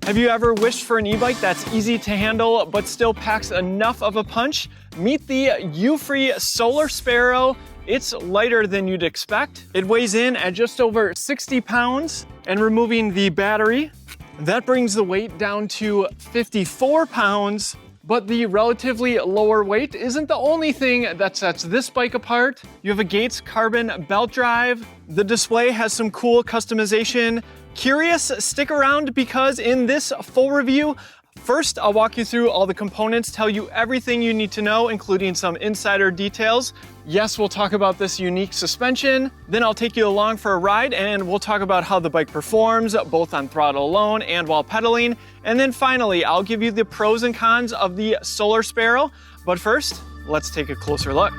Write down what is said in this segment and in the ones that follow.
Have you ever wished for an e-bike that's easy to handle but still packs enough of a punch? Meet the Euphree Solar Sparrow. It's lighter than you'd expect. It weighs in at just over 60 pounds, and removing the battery, that brings the weight down to 54 pounds. But the relatively lower weight isn't the only thing that sets this bike apart. You have a Gates carbon belt drive. The display has some cool customization. Curious? Stick around because in this full review, first I'll walk you through all the components, tell you everything you need to know, including some insider details. Yes, we'll talk about this unique suspension. Then I'll take you along for a ride and we'll talk about how the bike performs, both on throttle alone and while pedaling. And then finally, I'll give you the pros and cons of the Solar Sparrow. But first, let's take a closer look.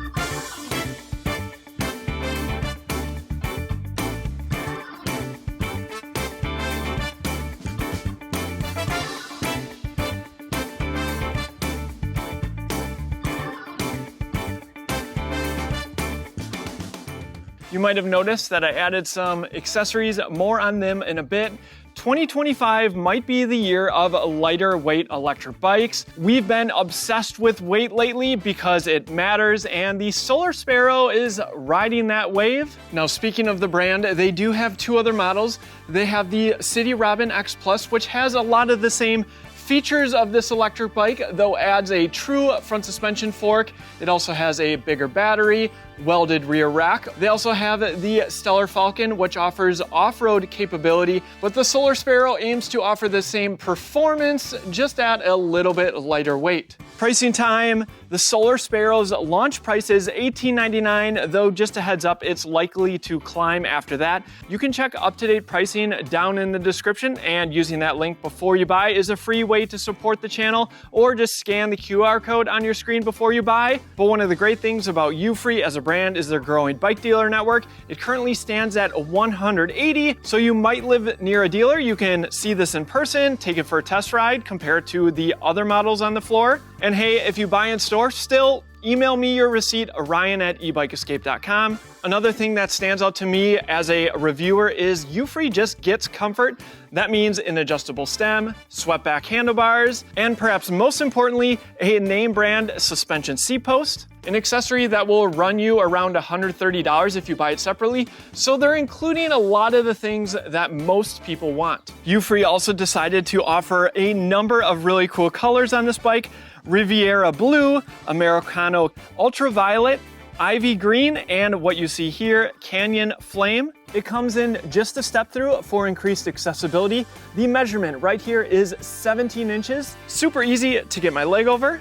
You might have noticed that I added some accessories, more on them in a bit. 2025 might be the year of lighter weight electric bikes. We've been obsessed with weight lately because it matters, and the Solar Sparrow is riding that wave. Now, speaking of the brand, they do have two other models. They have the City Robin X Plus, which has a lot of the same features of this electric bike, though adds a true front suspension fork. It also has a bigger battery, welded rear rack. They also have the Stellar Falcon, which offers off-road capability, but the Solar Sparrow aims to offer the same performance, just at a little bit lighter weight. Pricing time, the Solar Sparrow's launch price is $18.99, though just a heads up, it's likely to climb after that. You can check up-to-date pricing down in the description, and using that link before you buy is a free way to support the channel, or just scan the QR code on your screen before you buy. But one of the great things about Euphree as a brand is their growing bike dealer network. It currently stands at 180, so you might live near a dealer. You can see this in person, take it for a test ride, compare it to the other models on the floor. And hey, if you buy in store, still email me your receipt, Ryan@ebikeescape.com. Another thing that stands out to me as a reviewer is Euphree just gets comfort. That means an adjustable stem, swept back handlebars, and perhaps most importantly, a name brand suspension seat post, an accessory that will run you around $130 if you buy it separately. So they're including a lot of the things that most people want. Euphree also decided to offer a number of really cool colors on this bike: Riviera Blue, Americano Ultraviolet, Ivy Green, and what you see here, Canyon Flame. It comes in just a step through for increased accessibility. The measurement right here is 17 inches. Super easy to get my leg over.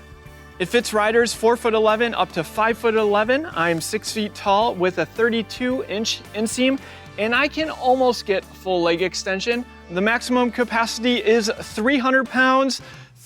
It fits riders 4'11" up to 5'11". I'm 6 feet tall with a 32-inch inseam, and I can almost get full leg extension. The maximum capacity is 300 pounds,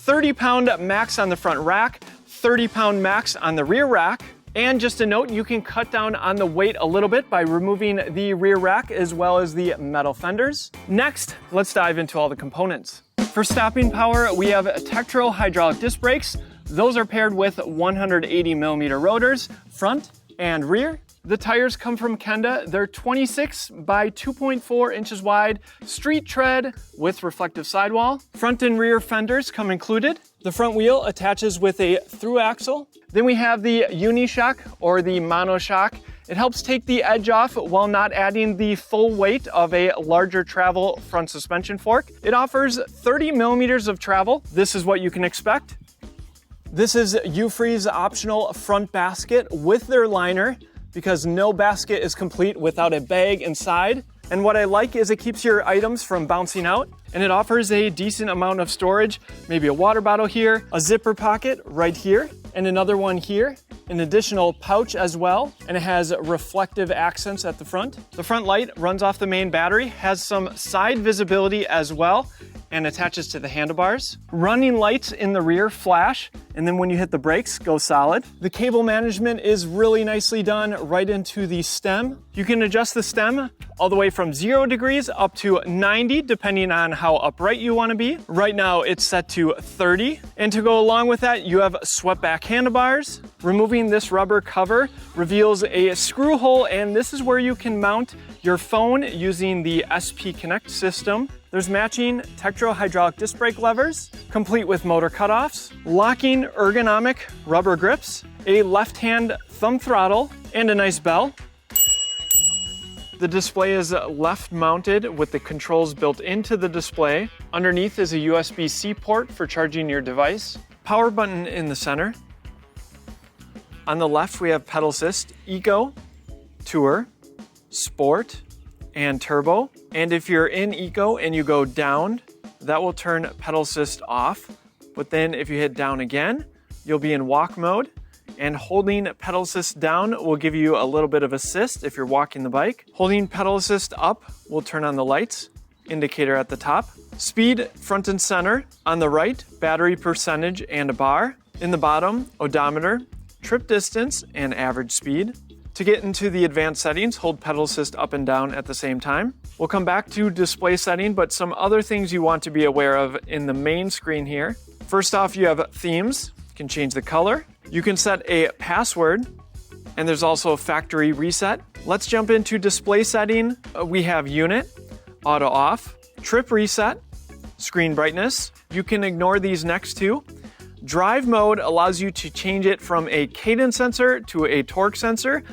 30-pound max on the front rack, 30-pound max on the rear rack. And just a note, you can cut down on the weight a little bit by removing the rear rack as well as the metal fenders. Next, let's dive into all the components. For stopping power, we have Tektro hydraulic disc brakes. Those are paired with 180 millimeter rotors, front and rear. The tires come from Kenda. They're 26 by 2.4 inches wide, street tread with reflective sidewall. Front and rear fenders come included. The front wheel attaches with a through axle. Then we have the Unishock or the monoshock. It helps take the edge off while not adding the full weight of a larger travel front suspension fork. It offers 30 millimeters of travel. This is what you can expect. This is Eupphree's optional front basket with their liner, because no basket is complete without a bag inside. And what I like is it keeps your items from bouncing out, and it offers a decent amount of storage, maybe a water bottle here, a zipper pocket right here, and another one here, an additional pouch as well, and it has reflective accents at the front. The front light runs off the main battery, has some side visibility as well, and attaches to the handlebars. Running lights in the rear flash, and then when you hit the brakes, go solid. The cable management is really nicely done right into the stem. You can adjust the stem all the way from 0 degrees up to 90, depending on how upright you want to be. Right now it's set to 30. And to go along with that, you have swept back handlebars. Removing this rubber cover reveals a screw hole, and this is where you can mount your phone using the SP Connect system. There's matching Tektro hydraulic disc brake levers, complete with motor cutoffs, locking ergonomic rubber grips, a left-hand thumb throttle, and a nice bell. The display is left mounted with the controls built into the display. Underneath is a USB-C port for charging your device. Power button in the center. On the left we have pedal assist, Eco, Tour, Sport, and Turbo. And if you're in Eco and you go down, that will turn pedal assist off. But then if you hit down again, you'll be in walk mode. And holding pedal assist down will give you a little bit of assist if you're walking the bike. Holding pedal assist up will turn on the lights, indicator at the top. Speed front and center. On the right, battery percentage and a bar. In the bottom, odometer, trip distance, and average speed. To get into the advanced settings, hold pedal assist up and down at the same time. We'll come back to display setting, but some other things you want to be aware of in the main screen here. First off, you have themes. You can change the color. You can set a password, and there's also a factory reset. Let's jump into display setting. We have unit, auto off, trip reset, screen brightness. You can ignore these next two. Drive mode allows you to change it from a cadence sensor to a torque sensor.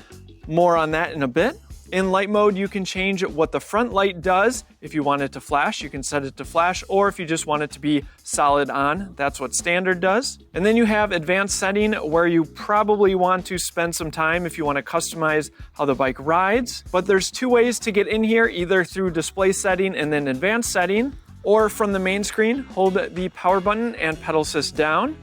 More on that in a bit. In light mode, you can change what the front light does. If you want it to flash, you can set it to flash, or if you just want it to be solid on, that's what standard does. And then you have advanced setting, where you probably want to spend some time if you want to customize how the bike rides. But there's two ways to get in here, either through display setting and then advanced setting, or from the main screen, hold the power button and pedal assist down,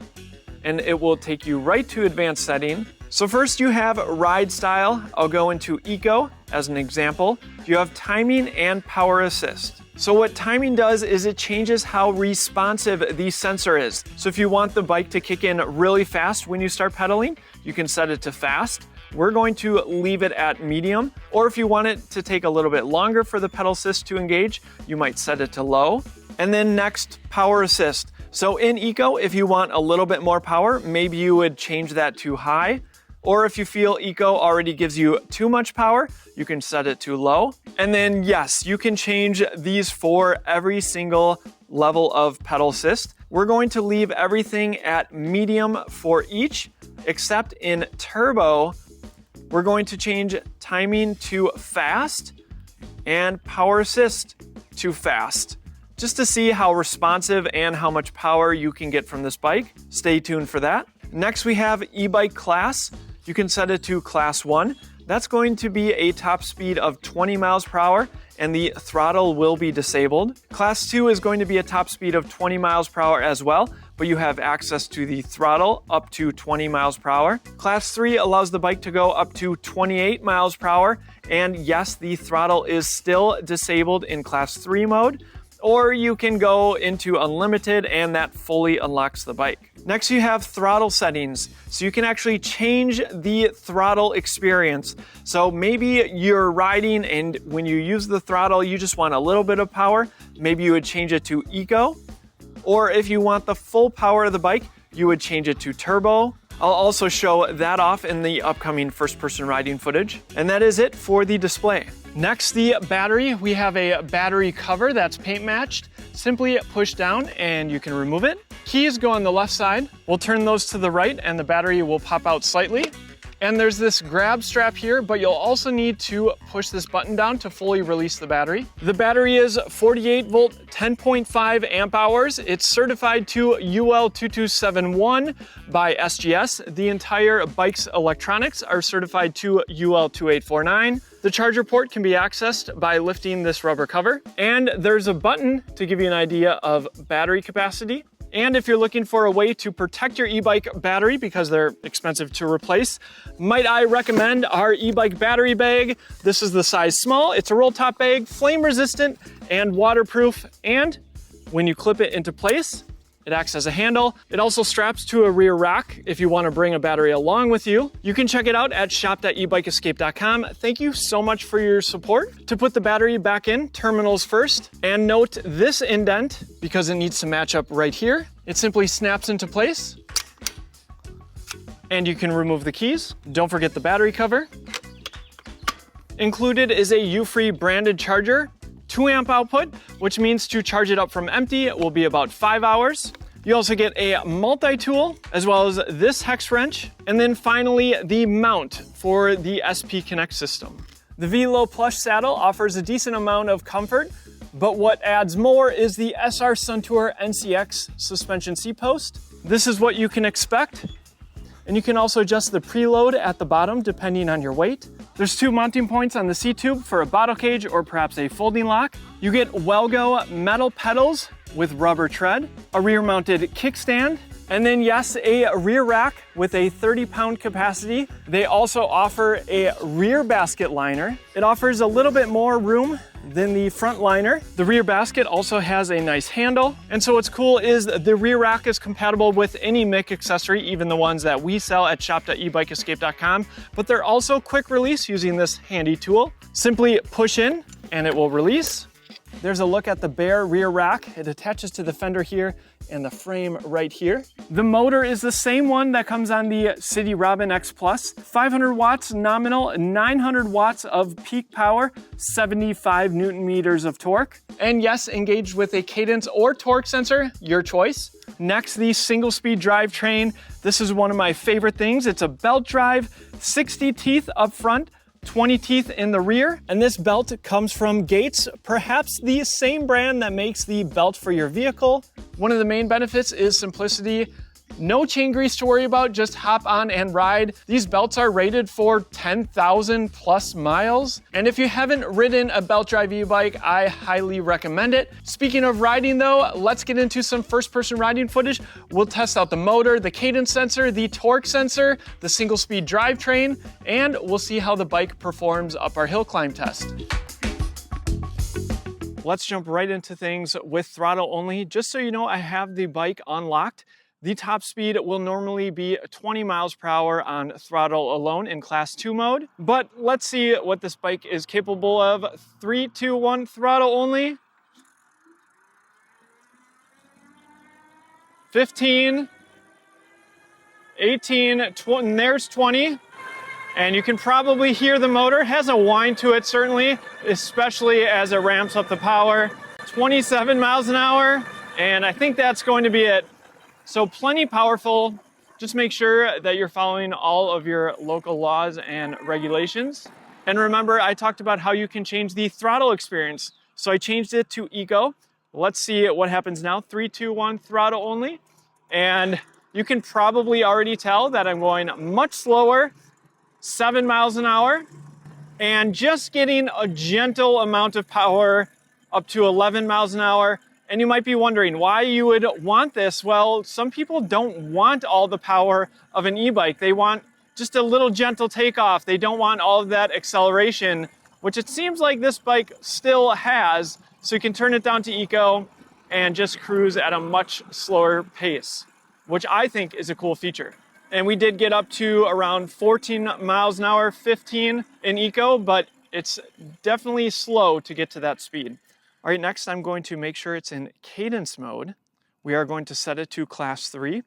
and it will take you right to advanced setting. So first you have ride style. I'll go into Eco as an example. You have timing and power assist. So what timing does is it changes how responsive the sensor is. So if you want the bike to kick in really fast when you start pedaling, you can set it to fast. We're going to leave it at medium. Or if you want it to take a little bit longer for the pedal assist to engage, you might set it to low. And then next, power assist. So in Eco, if you want a little bit more power, maybe you would change that to high. Or if you feel Eco already gives you too much power, you can set it to low. And then yes, you can change these for every single level of pedal assist. We're going to leave everything at medium for each, except in turbo, we're going to change timing to fast and power assist to fast, just to see how responsive and how much power you can get from this bike. Stay tuned for that. Next, we have e-bike class. You can set it to class 1. That's going to be a top speed of 20 miles per hour, and the throttle will be disabled. Class 2 is going to be a top speed of 20 miles per hour as well, but you have access to the throttle up to 20 miles per hour. Class 3 allows the bike to go up to 28 miles per hour, and yes, the throttle is still disabled in class 3 mode, or you can go into unlimited and that fully unlocks the bike. Next, you have throttle settings. So you can actually change the throttle experience. So maybe you're riding and when you use the throttle, you just want a little bit of power. Maybe you would change it to Eco. Or if you want the full power of the bike, you would change it to Turbo. I'll also show that off in the upcoming first-person riding footage. And that is it for the display. Next, the battery. We have a battery cover that's paint matched. Simply push down and you can remove it. Keys go on the left side. We'll turn those to the right and the battery will pop out slightly. And there's this grab strap here, but you'll also need to push this button down to fully release the battery. The battery is 48 volt, 10.5 amp hours. It's certified to UL 2271 by SGS. The entire bike's electronics are certified to UL 2849. The charger port can be accessed by lifting this rubber cover. And there's a button to give you an idea of battery capacity. And if you're looking for a way to protect your e-bike battery because they're expensive to replace, might I recommend our e-bike battery bag. This is the size small. It's a roll top bag, flame resistant and waterproof. And when you clip it into place, it acts as a handle. It also straps to a rear rack if you want to bring a battery along with you. You can check it out at shop.ebikeescape.com. Thank you so much for your support. To put the battery back in, terminals first. And note this indent, because it needs to match up right here. It simply snaps into place. And you can remove the keys. Don't forget the battery cover. Included is a Euphree branded charger, 2 amp output, which means to charge it up from empty, it will be about 5 hours. You also get a multi-tool, as well as this hex wrench, and then finally the mount for the SP Connect system. The V-Low plush saddle offers a decent amount of comfort, but what adds more is the SR Suntour NCX suspension seat post. This is what you can expect, and you can also adjust the preload at the bottom depending on your weight. There's 2 mounting points on the seat tube for a bottle cage or perhaps a folding lock. You get Welgo metal pedals with rubber tread, a rear-mounted kickstand, and then yes, a rear rack with a 30-pound capacity. They also offer a rear basket liner. It offers a little bit more room than the front liner. The rear basket also has a nice handle. And so what's cool is the rear rack is compatible with any MIC accessory, even the ones that we sell at shop.ebikeescape.com, but they're also quick release using this handy tool. Simply push in and it will release. There's a look at the bare rear rack. It attaches to the fender here and the frame right here. The motor is the same one that comes on the City Robin X Plus. 500 watts nominal, 900 watts of peak power, 75 Newton meters of torque. And yes, engaged with a cadence or torque sensor, your choice. Next, the single speed drivetrain. This is one of my favorite things. It's a belt drive, 60 teeth up front, 20 teeth in the rear, and this belt comes from Gates, perhaps the same brand that makes the belt for your vehicle. One of the main benefits is simplicity. No chain grease to worry about, just hop on and ride. These belts are rated for 10,000 plus miles. And if you haven't ridden a belt drive e-bike, I highly recommend it. Speaking of riding though, let's get into some first-person riding footage. We'll test out the motor, the cadence sensor, the torque sensor, the single speed drivetrain, and we'll see how the bike performs up our hill climb test. Let's jump right into things with throttle only. Just so you know, I have the bike unlocked. The top speed will normally be 20 miles per hour on throttle alone in class 2 mode, but let's see what this bike is capable of. 3, 2, 1, throttle only. 15, 18, 20, and there's 20. And you can probably hear the motor. It has a whine to it, certainly, especially as it ramps up the power. 27 miles an hour, and I think that's going to be it. So plenty powerful. Just make sure that you're following all of your local laws and regulations. And remember, I talked about how you can change the throttle experience. So I changed it to Eco. Let's see what happens now. 3, 2, 1, throttle only. And you can probably already tell that I'm going much slower, 7 miles an hour, and just getting a gentle amount of power up to 11 miles an hour. And you might be wondering why you would want this. Well, some people don't want all the power of an e-bike. They want just a little gentle takeoff. They don't want all of that acceleration, which it seems like this bike still has. So you can turn it down to Eco and just cruise at a much slower pace, which I think is a cool feature. And we did get up to around 14 miles an hour, 15 in Eco, but it's definitely slow to get to that speed. All right, next I'm going to make sure it's in cadence mode. We are going to set it to class 3,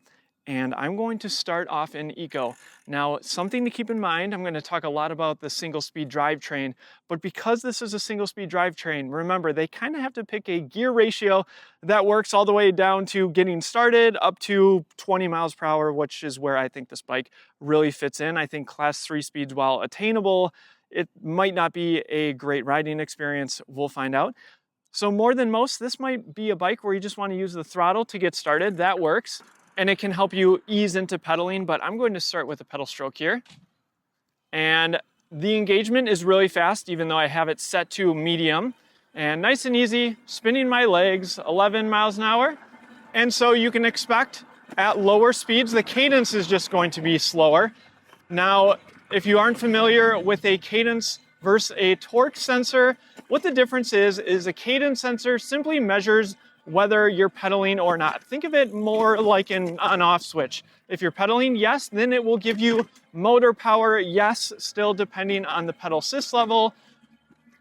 and I'm going to start off in Eco. Now, something to keep in mind, I'm going to talk a lot about the single speed drivetrain, but because this is a single speed drivetrain, remember, they kind of have to pick a gear ratio that works all the way down to getting started up to 20 miles per hour, which is where I think this bike really fits in. I think class 3 speeds, while attainable, it might not be a great riding experience. We'll find out. So more than most, this might be a bike where you just want to use the throttle to get started. That works, and it can help you ease into pedaling, but I'm going to start with a pedal stroke here. And the engagement is really fast, even though I have it set to medium. And nice and easy, spinning my legs, 11 miles an hour. And so you can expect at lower speeds, the cadence is just going to be slower. Now, if you aren't familiar with a cadence versus a torque sensor, what the difference is a cadence sensor simply measures whether you're pedaling or not. Think of it more like an on-off switch. If you're pedaling, yes, then it will give you motor power, yes, still depending on the pedal assist level.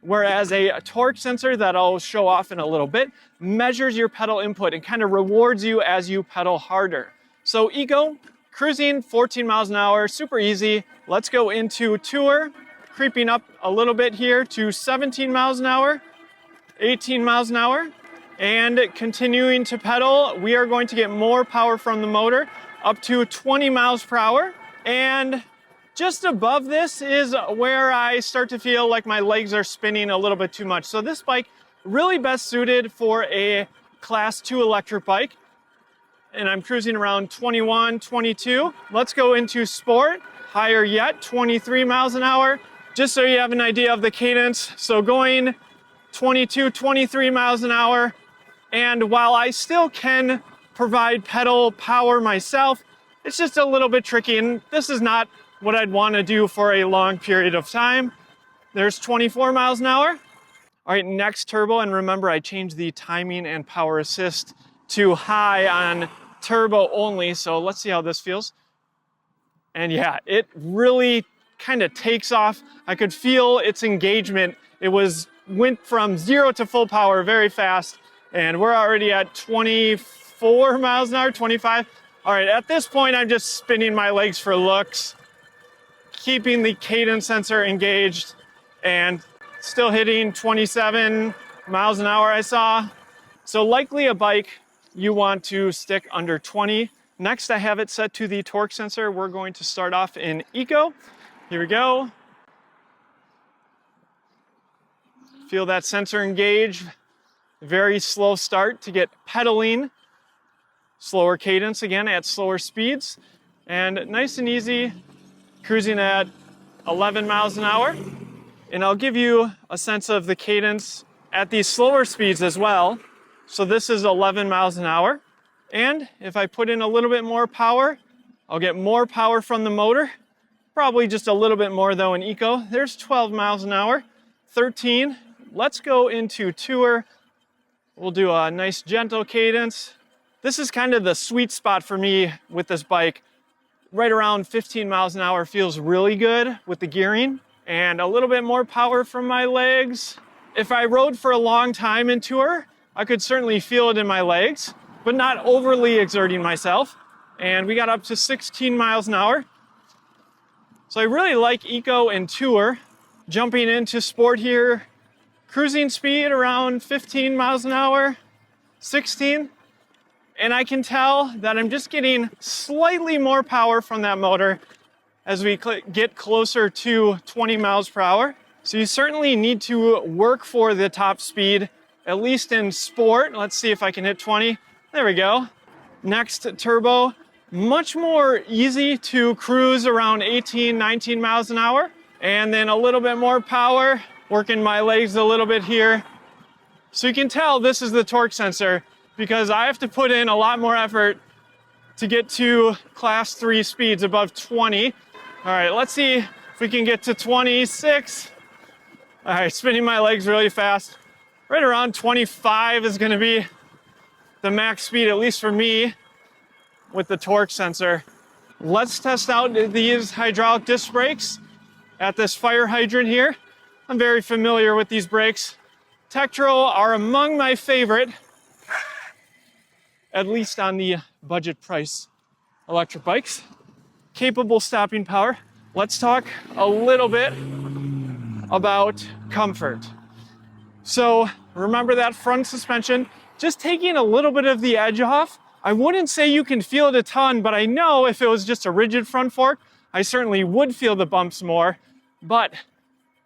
Whereas a torque sensor that I'll show off in a little bit measures your pedal input and kind of rewards you as you pedal harder. So Eco, cruising 14 miles an hour, super easy. Let's go into Tour. Creeping up a little bit here to 17 miles an hour. 18 miles an hour. And continuing to pedal, we are going to get more power from the motor, up to 20 miles per hour. And just above this is where I start to feel like my legs are spinning a little bit too much. So this bike really best suited for a Class 2 electric bike. And I'm cruising around 21, 22. Let's go into sport, higher yet, 23 miles an hour. Just so you have an idea of the cadence. So going 22, 23 miles an hour. And while I still can provide pedal power myself, it's just a little bit tricky. And this is not what I'd want to do for a long period of time. There's 24 miles an hour. All right, next turbo. And remember, I changed the timing and power assist to high on turbo only. So let's see how this feels. And yeah, it really kind of takes off. I could feel its engagement. It went from 0 to full power very fast. And we're already at 24 miles an hour, 25. All right, at this point, I'm just spinning my legs for looks, keeping the cadence sensor engaged, and still hitting 27 miles an hour, I saw. So likely a bike you want to stick under 20. Next, I have it set to the torque sensor. We're going to start off in Eco. Here we go. Feel that sensor engage. Very slow start to get pedaling. Slower cadence again at slower speeds. And nice and easy, cruising at 11 miles an hour. And I'll give you a sense of the cadence at these slower speeds as well. So this is 11 miles an hour. And if I put in a little bit more power, I'll get more power from the motor. Probably just a little bit more though in Eco. There's 12 miles an hour, 13. Let's go into Tour. We'll do a nice gentle cadence. This is kind of the sweet spot for me with this bike. Right around 15 miles an hour feels really good with the gearing and a little bit more power from my legs. If I rode for a long time in Tour, I could certainly feel it in my legs, but not overly exerting myself. And we got up to 16 miles an hour. So I really like Eco and Tour. Jumping into sport here, cruising speed around 15 miles an hour, 16. And I can tell that I'm just getting slightly more power from that motor as we get closer to 20 miles per hour. So you certainly need to work for the top speed, at least in sport. Let's see if I can hit 20. There we go. Next, turbo. Much more easy to cruise around 18, 19 miles an hour. And then a little bit more power, working my legs a little bit here. So you can tell this is the torque sensor because I have to put in a lot more effort to get to class 3 speeds above 20. All right, let's see if we can get to 26. All right, spinning my legs really fast. Right around 25 is gonna be the max speed, at least for me, with the torque sensor. Let's test out these hydraulic disc brakes at this fire hydrant here. I'm very familiar with these brakes. Tektro are among my favorite, at least on the budget price electric bikes. Capable stopping power. Let's talk a little bit about comfort. So remember that front suspension, just taking a little bit of the edge off. I wouldn't say you can feel it a ton, but I know if it was just a rigid front fork, I certainly would feel the bumps more. But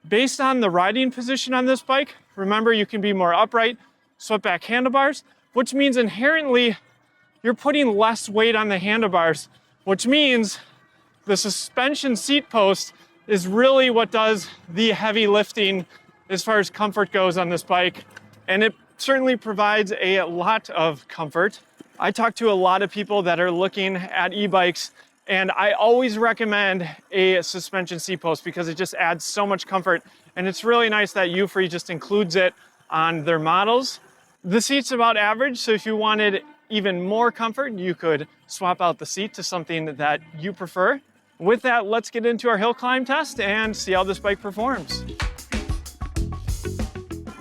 based on the riding position on this bike, remember you can be more upright, swept back handlebars, which means inherently you're putting less weight on the handlebars, which means the suspension seat post is really what does the heavy lifting as far as comfort goes on this bike. And it certainly provides a lot of comfort. I talk to a lot of people that are looking at e-bikes, and I always recommend a suspension seat post because it just adds so much comfort. And it's really nice that Euphree just includes it on their models. The seat's about average, so if you wanted even more comfort, you could swap out the seat to something that you prefer. With that, let's get into our hill climb test and see how this bike performs.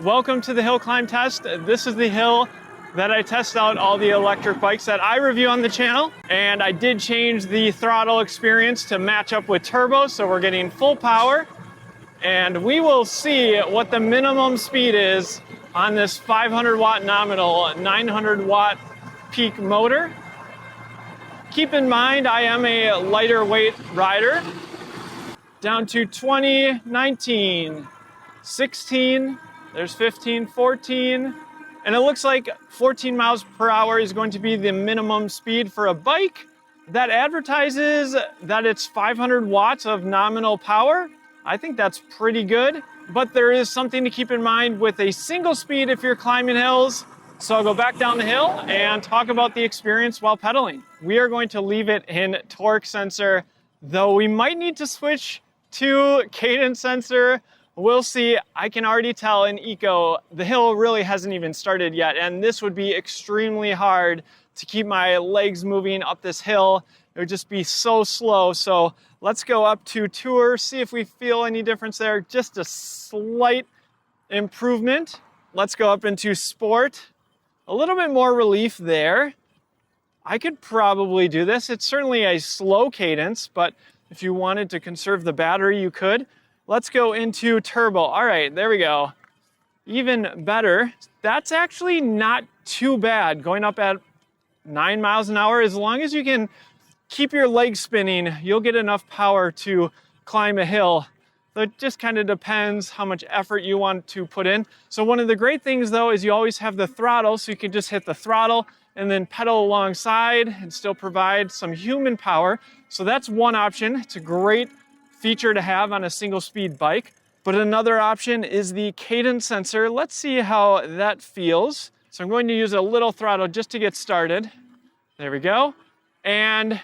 Welcome to the hill climb test. This is the hill that I test out all the electric bikes that I review on the channel. And I did change the throttle experience to match up with turbo, so we're getting full power. And we will see what the minimum speed is on this 500 watt nominal, 900 watt peak motor. Keep in mind, I am a lighter weight rider. Down to 20, 19, 16, there's 15, 14, and it looks like 14 miles per hour is going to be the minimum speed for a bike that advertises that it's 500 watts of nominal power. I think that's pretty good, but there is something to keep in mind with a single speed if you're climbing hills. So I'll go back down the hill and talk about the experience while pedaling. We are going to leave it in torque sensor, though we might need to switch to cadence sensor. We'll see. I can already tell in eco, the hill really hasn't even started yet, and this would be extremely hard to keep my legs moving up this hill. It would just be so slow. So let's go up to tour, see if we feel any difference there. Just a slight improvement. Let's go up into sport. A little bit more relief there. I could probably do this. It's certainly a slow cadence, but if you wanted to conserve the battery, you could. Let's go into turbo. All right, there we go. Even better. That's actually not too bad. Going up at 9 miles an hour, as long as you can keep your legs spinning, you'll get enough power to climb a hill. So it just kind of depends how much effort you want to put in. So one of the great things though is you always have the throttle, so you can just hit the throttle and then pedal alongside and still provide some human power. So that's one option. It's a great feature to have on a single speed bike. But another option is the cadence sensor. Let's see how that feels. So I'm going to use a little throttle just to get started. There we go. And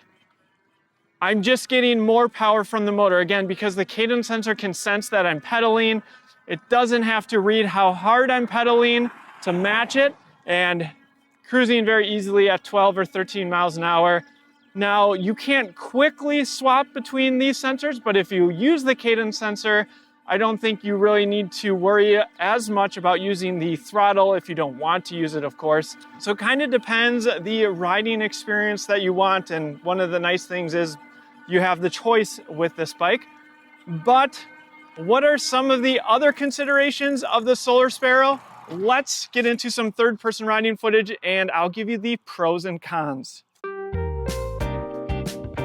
I'm just getting more power from the motor. Again, because the cadence sensor can sense that I'm pedaling, it doesn't have to read how hard I'm pedaling to match it, and cruising very easily at 12 or 13 miles an hour. Now, you can't quickly swap between these sensors, but if you use the cadence sensor, I don't think you really need to worry as much about using the throttle if you don't want to use it, of course. So it kind of depends the riding experience that you want, and one of the nice things is you have the choice with this bike. But what are some of the other considerations of the Solar Sparrow? Let's get into some third-person riding footage, and I'll give you the pros and cons.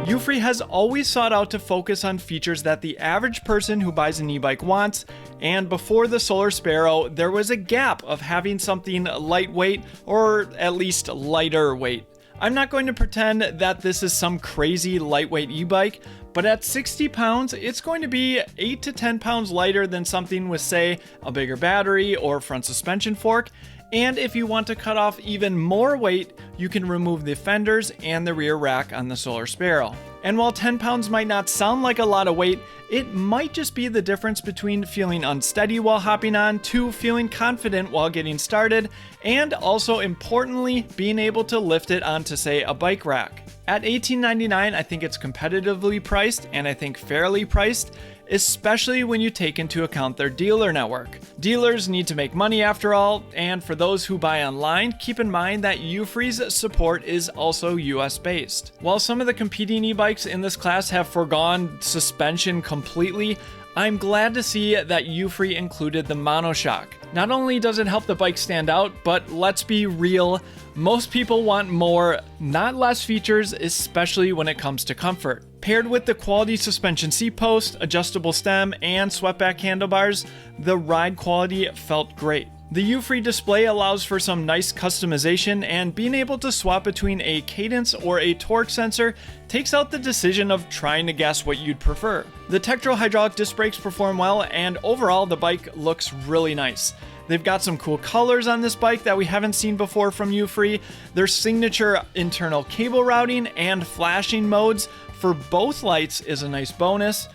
Euphree has always sought out to focus on features that the average person who buys an e-bike wants, and before the Solar Sparrow, there was a gap of having something lightweight, or at least lighter weight. I'm not going to pretend that this is some crazy lightweight e-bike, but at 60 pounds, it's going to be 8 to 10 pounds lighter than something with, say, a bigger battery or front suspension fork. And if you want to cut off even more weight, you can remove the fenders and the rear rack on the Solar Sparrow. And while 10 pounds might not sound like a lot of weight, it might just be the difference between feeling unsteady while hopping on to feeling confident while getting started, and also importantly, being able to lift it onto, say, a bike rack. At $18.99, I think it's competitively priced, and I think fairly priced, especially when you take into account their dealer network. Dealers need to make money after all, and for those who buy online, keep in mind that Euphoree's support is also US based. While some of the competing e-bikes in this class have foregone suspension completely, I'm glad to see that Euphree included the monoshock. Not only does it help the bike stand out, but let's be real, most people want more, not less features, especially when it comes to comfort. Paired with the quality suspension seat post, adjustable stem, and swept-back handlebars, the ride quality felt great. The Euphree display allows for some nice customization, and being able to swap between a cadence or a torque sensor takes out the decision of trying to guess what you'd prefer. The Tektro hydraulic disc brakes perform well, and overall the bike looks really nice. They've got some cool colors on this bike that we haven't seen before from Euphree. Their signature internal cable routing and flashing modes for both lights is a nice bonus.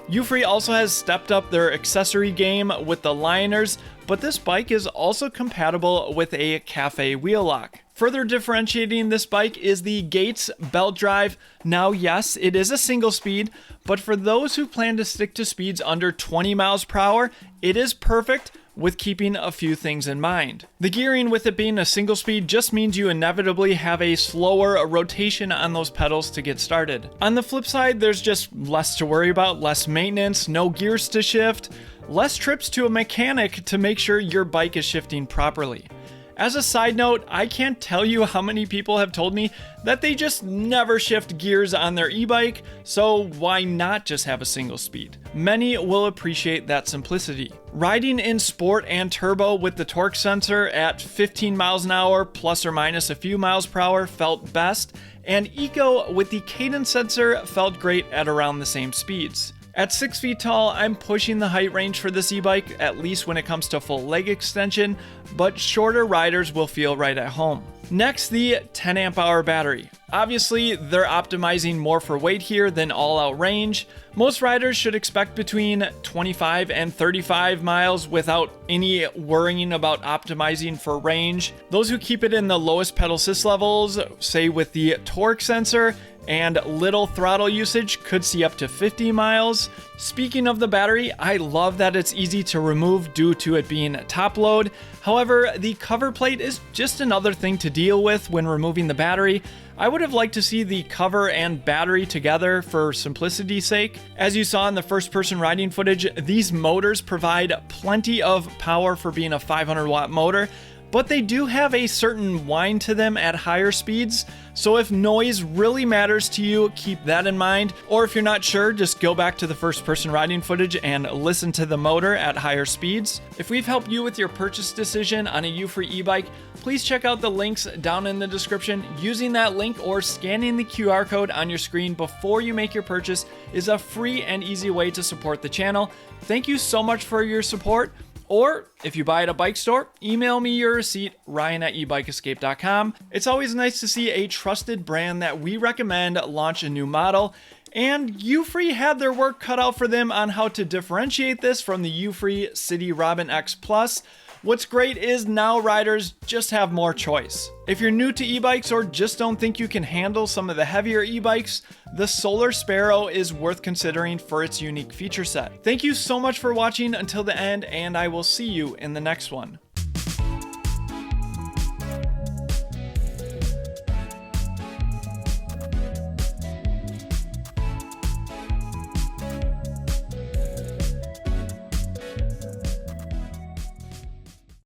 Euphree also has stepped up their accessory game with the liners, but this bike is also compatible with a cafe wheel lock. Further differentiating this bike is the Gates belt drive. Now, yes, it is a single speed, but for those who plan to stick to speeds under 20 miles per hour, it is perfect with keeping a few things in mind. The gearing, with it being a single speed, just means you inevitably have a slower rotation on those pedals to get started. On the flip side, there's just less to worry about, less maintenance, no gears to shift, less trips to a mechanic to make sure your bike is shifting properly. As a side note, I can't tell you how many people have told me that they just never shift gears on their e-bike, so why not just have a single speed? Many will appreciate that simplicity. Riding in sport and turbo with the torque sensor at 15 miles an hour plus or minus a few miles per hour felt best, and eco with the Cadence sensor felt great at around the same speeds. At 6 feet tall, I'm pushing the height range for this e-bike, at least when it comes to full leg extension, but shorter riders will feel right at home. Next, the 10 amp hour battery. Obviously, they're optimizing more for weight here than all-out range. Most riders should expect between 25 and 35 miles without any worrying about optimizing for range. Those who keep it in the lowest pedal assist levels, say with the torque sensor, and little throttle usage could see up to 50 miles. Speaking of the battery, I love that it's easy to remove due to it being top load. However, the cover plate is just another thing to deal with when removing the battery. I would have liked to see the cover and battery together for simplicity's sake. As you saw in the first person riding footage, these motors provide plenty of power for being a 500 watt motor, but they do have a certain whine to them at higher speeds. So if noise really matters to you, keep that in mind. Or if you're not sure, just go back to the first person riding footage and listen to the motor at higher speeds. If we've helped you with your purchase decision on a Euphree e-bike, please check out the links down in the description. Using that link or scanning the QR code on your screen before you make your purchase is a free and easy way to support the channel. Thank you so much for your support. Or if you buy at a bike store, email me your receipt, ryan@ebikeescape.com. It's always nice to see a trusted brand that we recommend launch a new model. And Euphree had their work cut out for them on how to differentiate this from the Euphree City Robin X Plus. What's great is now riders just have more choice. If you're new to e-bikes or just don't think you can handle some of the heavier e-bikes, the Solar Sparrow is worth considering for its unique feature set. Thank you so much for watching until the end, and I will see you in the next one.